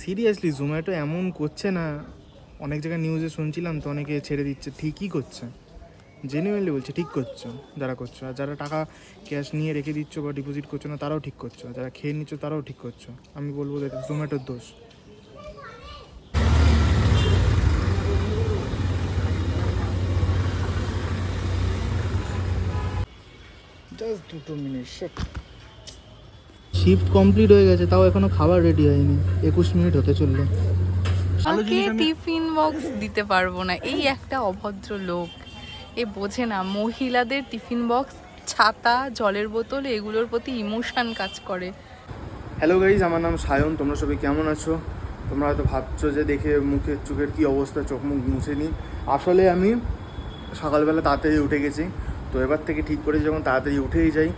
Seriously Zomato এমন করছে না, অনেক জায়গায় নিউজে শুনছিলাম তো, অনেকে ছেড়ে দিচ্ছে। ঠিকই করছে, জেনুইনলি বলছে, ঠিক করছো যারা করছো। আর যারা টাকা ক্যাশ নিয়ে রেখে দিচ্ছ বা ডিপোজিট করছো না, তারাও ঠিক করছো। যারা খেয়ে নিচ্ছ তারাও ঠিক করছো। আমি বলবো এটা জোম্যাটোর দোষ। Just 2 minute. শিফট কমপ্লিট হয়ে গেছে, তাও এখনো খাবার রেডি হয়নি। 21 মিনিট হতে চললো। আমাকে টিফিন বক্স দিতে পারবো না, এই একটা অভদ্র লোক। এ বোঝে না মহিলাদের টিফিন বক্স, ছাতা, জলের বোতল এগুলোর প্রতি ইমোশন কাজ করে। হ্যালো গাইজ, আমার নাম সায়ন। তোমরা সবাই কেমন আছো? তোমরা হয়তো ভাবছো যে দেখে মুখের চোখের কী অবস্থা, চোখ মুখ মুছে নিই। আসলে আমি সকালবেলা তাড়াতাড়ি উঠে গেছি, তো এবার থেকে ঠিক করেছি যখন তাড়াতাড়ি উঠেই যাই।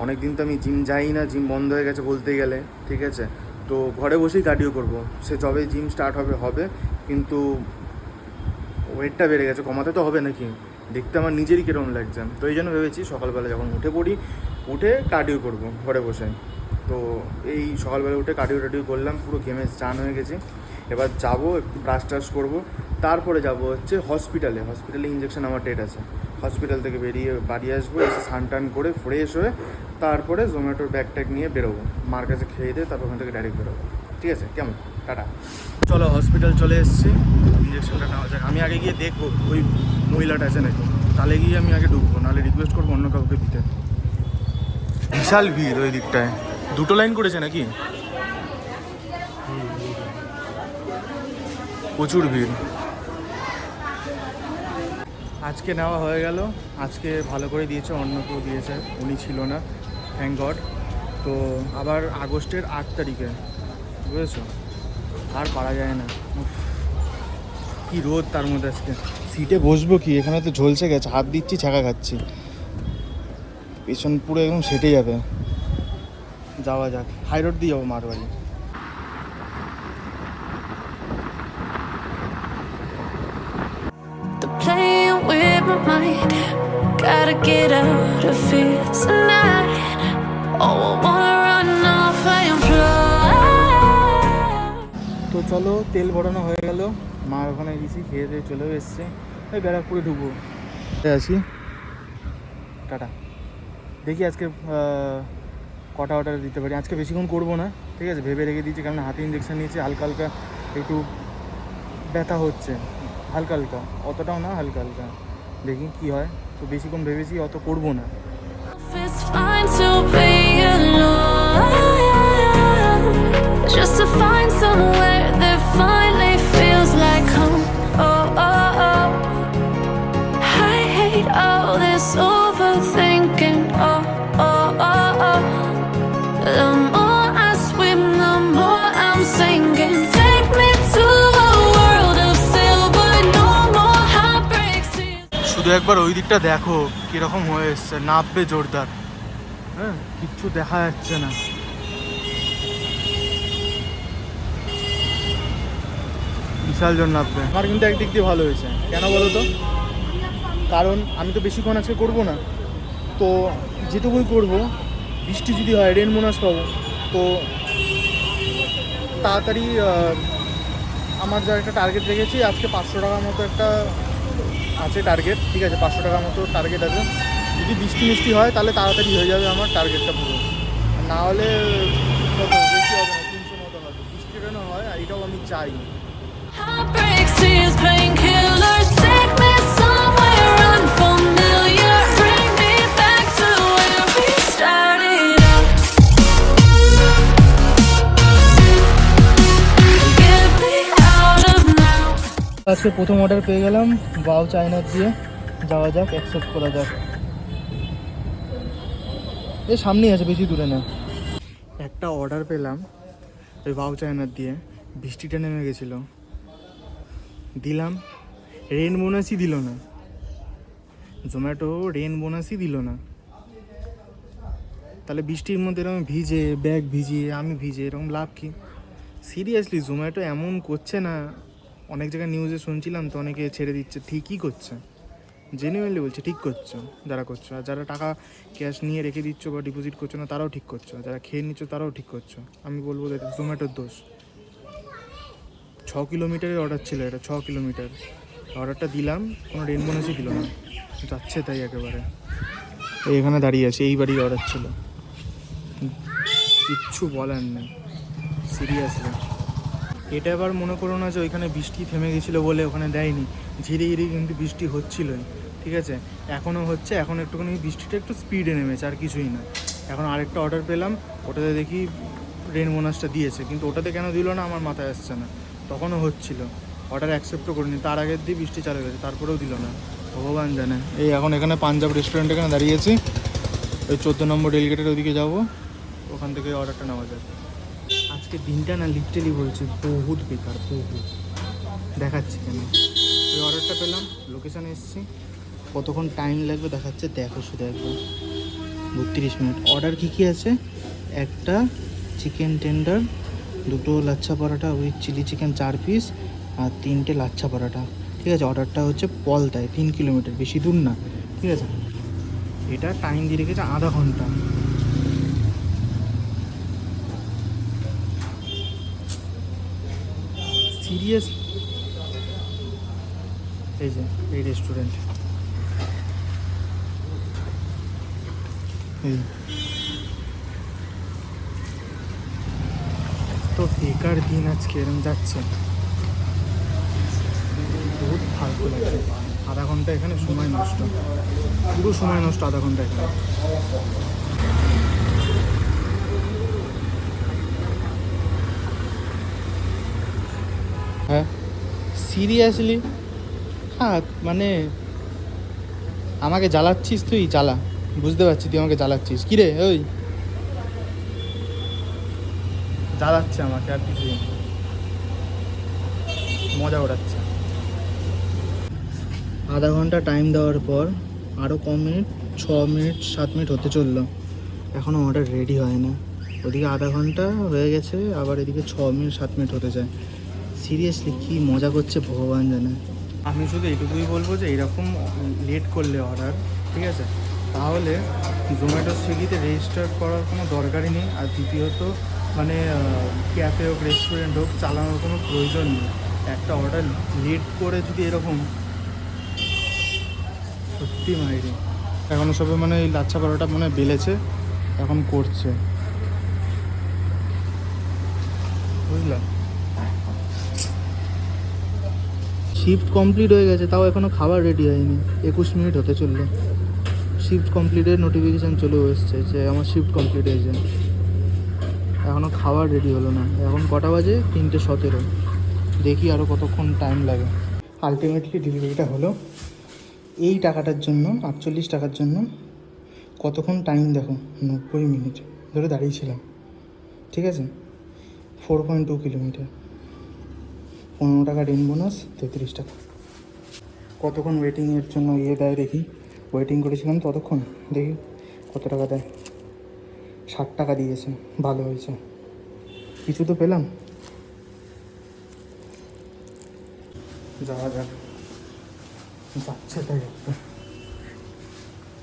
অনেক দিন তো আমি জিম যাই না, জিম বন্ধ হয়ে গেছে বলতে গেলে, ঠিক আছে? তো ঘরে বসেই কার্ডিও করবো। সে যবে জিম স্টার্ট হবে, কিন্তু ওয়েটটা বেড়ে গেছে, কমাতে তো হবে নাকি? দেখতে আমার নিজেরই কীরকম লাগছে। তো এই জন্য ভেবেছি সকালবেলা যখন উঠে কার্ডিও করবো ঘরে বসে। তো এই সকালবেলা উঠে কার্ডিও করলাম, পুরো ঘেমে চান হয়ে গেছি। এবার যাবো, একটু ব্রাশ টাশ করবো, তারপরে যাবো হচ্ছে হসপিটালে ইঞ্জেকশন আমার ডেট আছে। হসপিটাল থেকে বেরিয়ে বাড়ি আসবো, এসে স্নান টান করে ফ্রেশ হয়ে তারপরে জোম্যাটোর ব্যাগ ট্যাগ নিয়ে বেরোবো, মার কাছে খেয়ে দিয়ে তারপর ওখান থেকে ডাইরেক্ট বেরোবো। ঠিক আছে, কেমন? টাটা। চলো, হসপিটাল চলে এসেছি, ইঞ্জেকশনটা নেওয়া যাক। আমি আগে গিয়ে দেখবো ওই মহিলাটা আছে নাকি, তাহলে গিয়ে আমি আগে ঢুকবো, নাহলে রিকোয়েস্ট করবো অন্য কাউকে দিতে। বিশাল ভিড় ওই দিকটায়, 2টো লাইন করেছে নাকি? প্রচুর ভিড়। আজকে নেওয়া হয়ে গেল, আজকে ভালো করে দিয়েছে, অন্য কেউ দিয়েছে, উনি ছিল না, থ্যাংক গড। তো আবার আগস্টের 8 তারিখে, বুঝেছো? আর পারা যায় না, কি রোদ তার মধ্যে। আজকে সিটে বসবো কি, এখানে তো ঝলসে গেছে, হাত দিচ্ছি ছাকা খাচ্ছি, পেছন পুরো একদম সেটে যাবে। যাওয়া যাক, হাই রোড দিয়ে যাবো মার বাড়ি। Playing with my mind, gotta get out of here tonight. Oh, I wanna run off and fly. তো চলো, তেল ভরানো হয়ে গেল, মার ওখানে গেছি, খেয়ে দিয়ে চলেও এসছে। ওই ব্যারাকপুরে ঢুকবো, আছি। টাটা। দেখি আজকে কটা অর্ডার দিতে পারি। আজকে বেশিক্ষণ করবো না, ঠিক আছে? ভেবে রেখে দিয়েছি, কারণ হাতে ইঞ্জেকশন নিয়েছি, হালকা হালকা একটু ব্যথা হচ্ছে, হালকা হালকা, অতটাও না, হালকা হালকা। দেখি কি হয়। তো বেশিক্ষণ ভেবেছি অত করবো না। It's fine to be alone, just to find somewhere that finally feels like home. Oh, oh, oh. I hate all this overthinking. Oh, oh, oh, oh. The more I swim, the more I'm sinking. Take me to a world of silver, no more heartbreaks. শুধু একবার ওই দিকটা দেখো কীরকম হয়ে এসছে, নাববে জোরদার। হ্যাঁ, কিচ্ছু দেখা যাচ্ছে না। বিশাল জোর নাববে। আমার কিন্তু একদিক দিয়ে ভালো হয়েছে, কেন বলো তো? কারণ আমি তো বেশিক্ষণ আজকে করবো না, তো যেটুকুই করবো, বৃষ্টি যদি হয় রেন বোনাস পাবো, তো তাড়াতাড়ি আমার যা একটা টার্গেট রেখেছি, আজকে 500 টাকার মতো একটা আছে টার্গেট, ঠিক আছে? 500 টাকার মতো টার্গেট আছে। যদি বৃষ্টি হয় তাহলে তাড়াতাড়ি হয়ে যাবে আমার টার্গেটটা পুরো, না হলে কত বেশি হবে না, 300 মতো হবে। বৃষ্টিটা না হয়, আর এটাও আমি চাই। Heartbreaks is painkillers. Take me somewhere unfamiliar. Bring me back to where we started out. Get me out of now. আজকে প্রথম অর্ডার পেয়ে গেলাম, ওয়াও চায়নার দিয়ে। যাওয়া যাক, অ্যাকসেপ্ট করা যাক। এই সামনেই আছে, বেশি দূরে না। একটা অর্ডার পেলাম ওই ওয়াও চায়নার দিয়ে, বৃষ্টিটা নেমে গেছিলো, দিলাম, রেন বোনাসই দিল না। জোম্যাটো রেন বোনাসই দিল না। তাহলে বৃষ্টির মধ্যে এরকম ভিজে, ব্যাগ ভিজিয়ে, আমি ভিজে, এরকম লাভ কি? সিরিয়াসলি জোম্যাটো এমন করছে না, অনেক জায়গায় নিউজে শুনছিলাম তো, অনেকে ছেড়ে দিচ্ছে। ঠিকই করছে, জেনুইনলি বলছে, ঠিক করছো যারা করছো। আর যারা টাকা ক্যাশ নিয়ে রেখে দিচ্ছ বা ডিপোজিট করছো না, তারাও ঠিক করছো। যারা খেয়ে নিচ্ছ তারাও ঠিক করছো। আমি বলবো এটা জোম্যাটোর দোষ। কিলোমিটারের অর্ডার ছিল, এটা 6 কিলোমিটার। অর্ডারটা দিলাম, কোনো রেন বোনাসই দিল না, যাচ্ছে তাই একেবারে। এখানে দাঁড়িয়ে আছে, এই বাড়ির অর্ডার ছিল, কিচ্ছু বলার নেই সিরিয়াসলি। এটা এবার মনে করো না যে ওইখানে বৃষ্টি থেমে গেছিলো বলে ওখানে দেয়নি, ঝিরি ঝিরি কিন্তু বৃষ্টি হচ্ছিলোই, ঠিক আছে, এখনও হচ্ছে। এখন একটুখানি বৃষ্টিটা একটু স্পিডে নেমেছে, আর কিছুই না। এখন আরেকটা অর্ডার পেলাম, ওটাতে দেখি রেন বোনাসটা দিয়েছে, কিন্তু ওটাতে কেন দিল না আমার মাথায় আসছে না। তখনও হচ্ছিল, অর্ডার অ্যাকসেপ্টও করিনি, তার আগের দিয়ে বৃষ্টি চালু গেছে, তারপরেও দিল না, ভগবান জানে। এই এখন এখানে পাঞ্জাব রেস্টুরেন্ট এখানে দাঁড়িয়েছি, ওই 14 নম্বর রেলগেটের ওদিকে যাবো, ওখান থেকে অর্ডারটা নেওয়া যায়। আজকে দিনটা না লিটারালি বলছি বহুত বেকার, বহুত। দেখাচ্ছি কেন, ওই অর্ডারটা পেলাম, লোকেশানে এসেছি, কতক্ষণ টাইম লাগবে দেখাচ্ছে, দেখো শুধু একবার, 32 মিনিট। অর্ডার কী কী আছে? একটা chicken tender, 2 lachha paratha with chilli chicken 4 piece, আর 3টে লাচ্ছা পরোটা, ঠিক আছে। অর্ডারটা হচ্ছে পলতায়, 3 কিলোমিটার, বেশি দূর না, ঠিক আছে। এটা টাইম দিয়ে রেখেছে আধা ঘন্টা। সিরিয়াস, এই যে এই রেস্টুরেন্ট, এই তো বেকার দিন আজকে এরকম যাচ্ছে, বহুত ফালতু লাগছে। আধা ঘন্টা এখানে সময় নষ্ট, পুরো সময় নষ্ট আধা ঘন্টা এখানে। হ্যাঁ সিরিয়াসলি, হ্যাঁ মানে আমাকে জ্বালাচ্ছিস তুই, জ্বালা, বুঝতে পারছি তুই আমাকে জ্বালাচ্ছিস। কিরে ওই জ্বালাচ্ছে আমাকে, আর কিছু মজা ওড়াচ্ছে। আধা ঘন্টা টাইম দেওয়ার পর আরও কম মিনিট, 6 মিনিট 7 মিনিট হতে চললো, এখনও অর্ডার রেডি হয় না। ওদিকে আধা ঘন্টা হয়ে গেছে, আবার এদিকে 6 মিনিট 7 মিনিট হতে যায়। সিরিয়াসলি কী মজা করছে ভগবান জানে। আমি শুধু এইটুকুই বলবো যে এইরকম লেট করলে অর্ডার, ঠিক আছে, তাহলে জোম্যাটো সুইগিতে রেজিস্টার করার কোনো দরকারই নেই। আর দ্বিতীয়ত মানে ক্যাফে হোক রেস্টুরেন্ট হোক চালানোর কোনো প্রয়োজন নেই। একটা অর্ডার লেট করে যদি এরকম, সত্যি মাইরি। এখনও সবে মানে এই লাচ্ছা পরোটা মানে বেলেছে, এখন করছে, বুঝলা। শিফট কমপ্লিট হয়ে গেছে, তাও এখনও খাবার রেডি হয়নি, 21 মিনিট হতে চললো। শিফট কমপ্লিটের নোটিফিকেশান চলেও এসছে যে আমার শিফট কমপ্লিট হয়েছে, এখনও খাবার রেডি হলো না। এখন কটা বাজে? 3:17। দেখি আরও কতক্ষণ টাইম লাগে। আলটিমেটলি ডেলিভারিটা হলো। এই টাকাটার জন্য, 48 টাকার জন্য কতক্ষণ টাইম দেখো, 90 মিনিট ধরে দাঁড়িয়েছিলাম, ঠিক আছে। 4.2 কিলোমিটার, 15 টাকা রেন বোনাস, 33 টাকা। কতক্ষণ ওয়েটিংয়ের জন্য দেয় দেখি, ওয়েটিং করেছিলাম ততক্ষণ, দেখি কত টাকা দেয়। 60 টাকা দিয়েছে, ভালো হয়েছে, কিছু তো পেলাম। যাওয়া যাক, যাচ্ছে তাই একটা।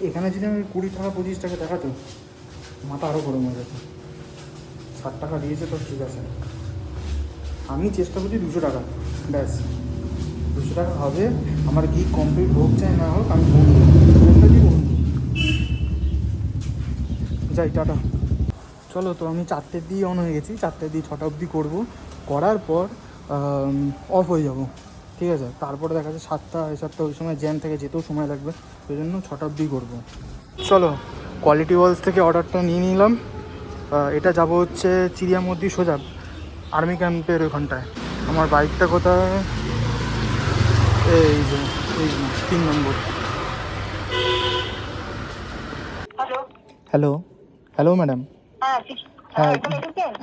এখানে যদি আমি 20 টাকা 25 টাকা দেখাতো, মাথা আরও গরম হয়ে যেত। 60 টাকা দিয়েছে তো ঠিক আছে, আমি চেষ্টা করছি 200 টাকা, ব্যাস 200 টাকা হবে। আমার কি কমপ্লিট হোক চাই না হোক, আমি ফোনটা দিব, যাই, টাটা। চলো, তো আমি 4টের দিয়ে অন হয়ে গেছি, 4টের দিয়ে 6টা অবধি করবো, করার পর অফ হয়ে যাব, ঠিক আছে। তারপরে দেখা যাচ্ছে 7টা 7টা, ওই সময় জ্যাম থেকে যেতেও সময় লাগবে, সেই জন্য 6টা অবধি করবো। চলো, কোয়ালিটি ওয়ালস থেকে অর্ডারটা নিয়ে নিলাম। এটা যাব হচ্ছে চিড়িয়ামদ্দি সোজা আর্মি ক্যাম্পের ওখানটায়। আমার বাইকটা কোথায়? এই যে 3 নম্বর। Hello hello madam. হ্যাঁ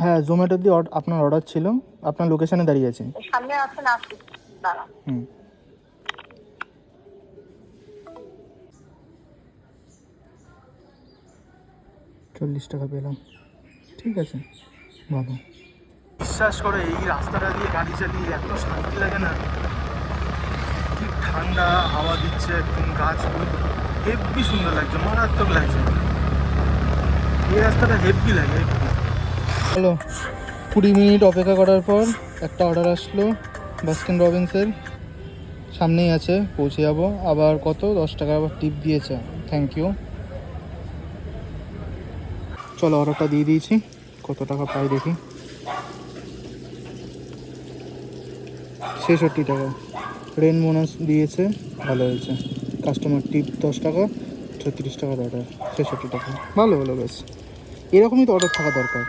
হ্যাঁ, জোম্যাটো দিয়ে আপনার অর্ডার ছিল, আপনার লোকেশানে দাঁড়িয়ে আছি। সামনে আছেন, আসছি, দাঁড়া। হুম, 40 টাকা পেলাম, ঠিক আছে, ভালো। বিশ্বাস করে এই রাস্তাটা দিয়ে গাড়ি চালিয়ে এত শান্তি লাগে না, ঠিক ঠান্ডা হাওয়া দিচ্ছে, একদম গাছগুলো হেব্বি সুন্দর লাগছে, মারাত্মক লাগছে। এই রাস্তাটা হেব্বি লাগে। চলো, 20 মিনিট অপেক্ষা করার পর একটা অর্ডার আসলো, বাস্কিন রবিন্সের সামনেই আছে, পৌঁছে যাবো। আবার কত 10 টাকা আবার টিপ দিয়েছে, থ্যাংক ইউ। চলো অর্ডারটা দিয়ে দিয়েছি, কত টাকা পাই দেখি। 66 টাকা রেন বোনাস দিয়েছে, ভালো হয়েছে। কাস্টমার টিপ 10 টাকা, 36 টাকার অর্ডার, 66 টাকা, ভালো হলো বেশ। এরকমই তো অর্ডার থাকা দরকার।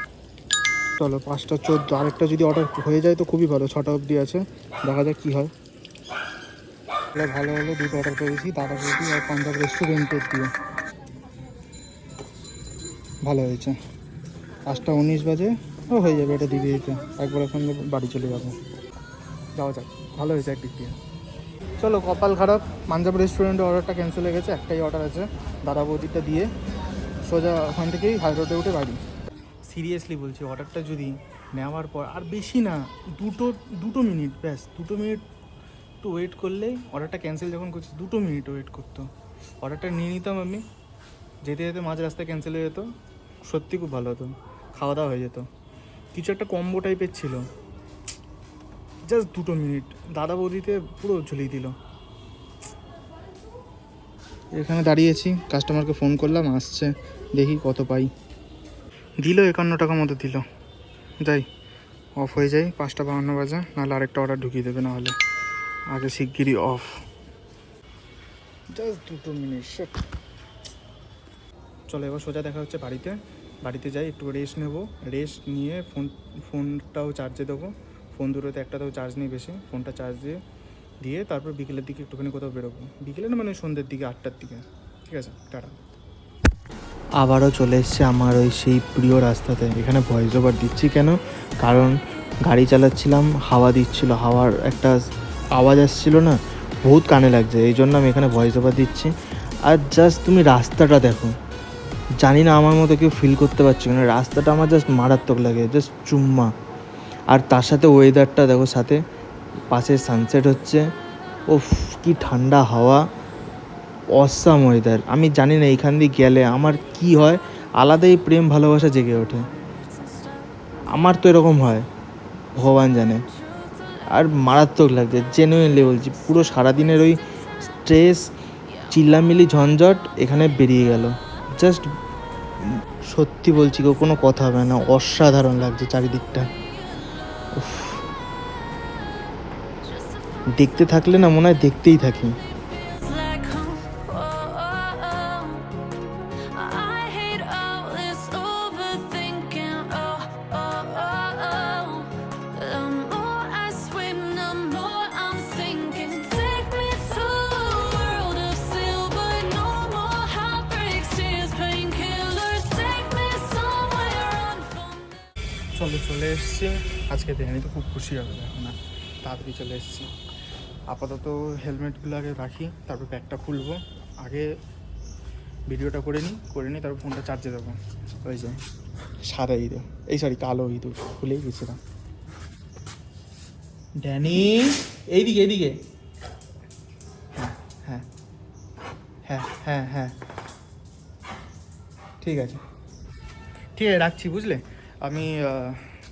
চলো 5টা 14, আরেকটা যদি অর্ডার হয়ে যায় তো খুবই ভালো, 6টা অবধি আছে, দেখা যাক কী হয়। ভালো হলো, দুটো অর্ডার করেছি, দাদা বৌদি আর পাঞ্জাব রেস্টুরেন্টের দিয়ে, ভালো হয়েছে। 5টা 19 বাজে ও হয়ে যাবে এটা দিতে দিতে, একবার এখন বাড়ি চলে যাবো। যাওয়া যাক, ভালো হয়েছে একদিক দিয়ে। চলো কপাল খারাপ, পাঞ্জাব রেস্টুরেন্টে অর্ডারটা ক্যান্সেল হয়ে গেছে, একটাই অর্ডার আছে, দাদা বৌদিটা দিয়ে সোজা ওখান থেকেই হাই রোডে উঠে বাড়ি। সিরিয়াসলি বলছি, অর্ডারটা যদি নেওয়ার পর আর বেশি না, দুটো মিনিট ব্যাস, 2 মিনিট একটু ওয়েট করলেই, অর্ডারটা ক্যান্সেল যখন করছি 2 মিনিট ওয়েট করতো, অর্ডারটা নিয়ে নিতাম আমি, যেতে যেতে মাঝ রাস্তায় ক্যান্সেল হয়ে যেত, সত্যি খুব ভালো হতো, খাওয়া দাওয়া হয়ে যেত। কিছু একটা কম্বো টাইপের ছিল, জাস্ট 2 মিনিট, দাদা বৌদিতে পুরো ঝুলিয়ে দিল। এখানে দাঁড়িয়েছি, কাস্টমারকে ফোন করলাম, আসছে, দেখি কত পাই। দিল 51 টাকা মতো দিল। যাই অফ হয়ে যাই, 5টা 52 বাজে, নাহলে আরেকটা অর্ডার ঢুকিয়ে দেবে, নাহলে আগে শিগগিরই অফ। Just 2 minute. চলো এবার সোজা দেখা হচ্ছে বাড়িতে। বাড়িতে যাই, একটু রেস্ট নেবো, রেস্ট নিয়ে ফোনটাও চার্জে দেবো, ফোন দুটোতে একটাতেও চার্জ নেই বেশি, ফোনটা চার্জ দিয়ে তারপর বিকেলের দিকে একটুখানি কোথাও বেরোবো, বিকেলে না মানে সন্ধ্যের দিকে 8টার দিকে, ঠিক আছে, টাটা। আবারও চলে এসছে আমার ওই সেই প্রিয় রাস্তাতে। এখানে ভয়েস ওভার দিচ্ছি কেন, কারণ গাড়ি চালাচ্ছিলাম, হাওয়া দিচ্ছিল, হাওয়ার একটা আওয়াজ আসছিল না, বহুত কানে লাগছে, এই জন্য আমি এখানে ভয়েস ওভার দিচ্ছি। আর জাস্ট তুমি রাস্তাটা দেখো, জানি না আমার মতো কেউ ফিল করতে পারছো কিনা, রাস্তাটা আমার জাস্ট মারাত্মক লাগে, জাস্ট চুম্মা। আর তার সাথে ওয়েদারটা দেখো, সাথে পাশে সানসেট হচ্ছে, ওফ কি ঠান্ডা হাওয়া, অসাম ওয়েদার। আমি জানি না এইখান দিয়ে গেলে আমার কি হয়, আলাদাই প্রেম ভালোবাসা জেগে ওঠে, আমার তো এরকম হয়, ভগবান জানে। আর মারাত্মক লাগছে, জেনুইনলি বলছি, পুরো সারাদিনের ওই স্ট্রেস, চিল্লামিলি, ঝঞ্ঝট এখানে বেরিয়ে গেল। জাস্ট সত্যি বলছি, কোনো কথা হবে না, অসাধারণ লাগছে চারিদিকটা। উফ, দেখতে থাকলে না মনে হয় দেখতেই থাকি। It's like home. Oh, oh, oh. I hate all this overthinking. Oh, oh, oh, oh. The more I swim, the more I'm sinking. Take me to a world of silver. No more heartbreaks, tears, painkillers. Take me somewhere unfamiliar. চলো চলে এসছি, আজকে দেখানি তো খুব খুশি হবে, এখন না তাড়াতাড়ি চলে এসছি। আপাতত হেলমেটগুলো আগে রাখি, তারপর ব্যাগটা খুলবো, আগে ভিডিওটা করে নিই, তারপর ফোনটা চার্জে দেবো। ওই যে সাদা ইঁদুর, এই সরি কালো ইঁদুর, খুলেই গেছিলাম। ড্যানি এইদিকে, হ্যাঁ হ্যাঁ হ্যাঁ হ্যাঁ হ্যাঁ, ঠিক আছে রাখছি, বুঝলে। আমি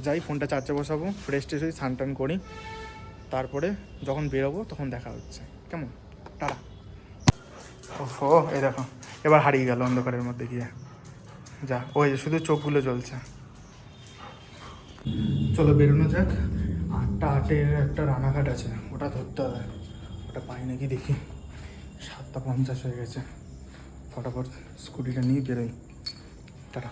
যাই, ফোনটা চার্জে বসাবো, ফ্রেশ ট্রেশ হই, স্নান টান করি, তারপরে যখন বেরোবো তখন দেখা হচ্ছে, কেমন, টাটা। ওহো এই দেখো, এবার হারিয়ে গেল অন্ধকারের মধ্যে গিয়ে, যা ওই যে শুধু চোখগুলো জ্বলছে। চলো বেরোনো যাক। 8টা 8-এর একটা রানাঘাট আছে, ওটা ধরতে হবে, ওটা পাই নাকি দেখি। 7টা 50 হয়ে গেছে, ফটাফট স্কুটিটা নিয়ে বেরোই, টাটা।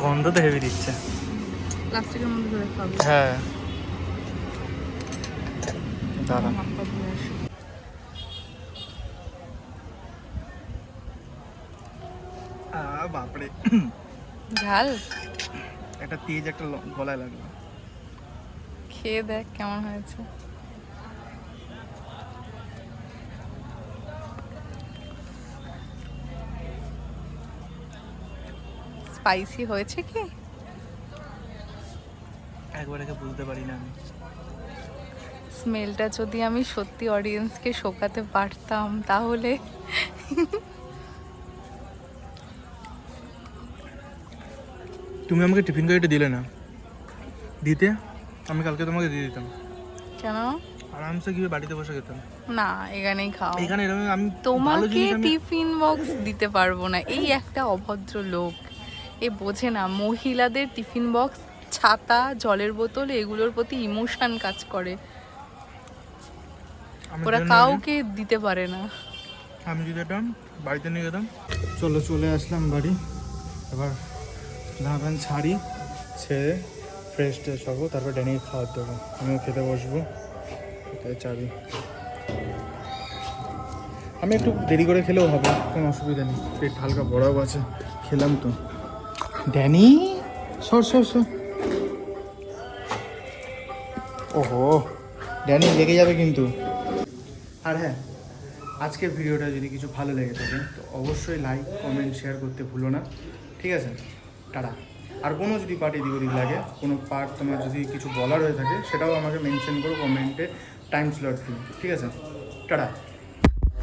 গন্ধ তো হেভি দিচ্ছে, প্লাস্টিকের মধ্যে ধরে খাবে। হ্যাঁ দাঁড়া, বাপরে ঝাল, একটা তেজ একটা গলায় লাগলো। খেয়ে দেখ কেমন হয়েছে। স্পাইসি হয়েছে কি? একবার একে বুঝতে পারি না আমি। স্মেলটা যদি আমি সত্যি অডিয়েন্সকে শোকাতে পারতাম তাহলে। তুমি আমাকে টিফিন গাড়িটা দিলে না, দিতে আমি কালকে তোমাকে দিয়ে দিতাম, কেন? আরামসে গিয়ে বাড়িতে বসে খেতাম। না, এখানেই খাও। এখানে এরকম আমি ভালো তোমাকে জিনিস আমি টিফিন বক্স দিতে পারবো না, এই একটা অভদ্র লোক। এ বোঝে না মহিলাদের টিফিন বক্স, ছাতা, জলের বোতল এগুলোর প্রতি ইমোশন কাজ করে। আমার ওরা জন্য কাউকে দিতে পারে না। আমি যদি যেতাম বাড়িতে নিয়ে যেতাম। চলো চলে আসলাম বাড়ি, এবার ধান ছাড়ি, ছেড়ে ফ্রেশ ট্রেশ হবো, তারপর ড্যানিকে খাওয়ার দেবো, আমিও খেতে বসবো। ওকে চাবি, আমি একটু দেরি করে খেলেও হবে, কোনো অসুবিধা নেই, পেট হালকা বড়াও আছে, খেলাম তো। ড্যানি সর সর সর, ওহো ড্যানি লেগে যাবে কিন্তু। আর হ্যাঁ, আজকের ভিডিওটা যদি কিছু ভালো লেগে থাকে তো অবশ্যই লাইক কমেন্ট শেয়ার করতে ভুলো না, ঠিক আছে? টাটা। আর কোনো যদি পার্ট এদিক ওদিক লাগে, কোনো পার্ট তোমার যদি কিছু বলার হয়ে থাকে সেটাও আমাকে মেনশন করো কমেন্টে, টাইম স্লট দিন, ঠিক আছে? টাটা।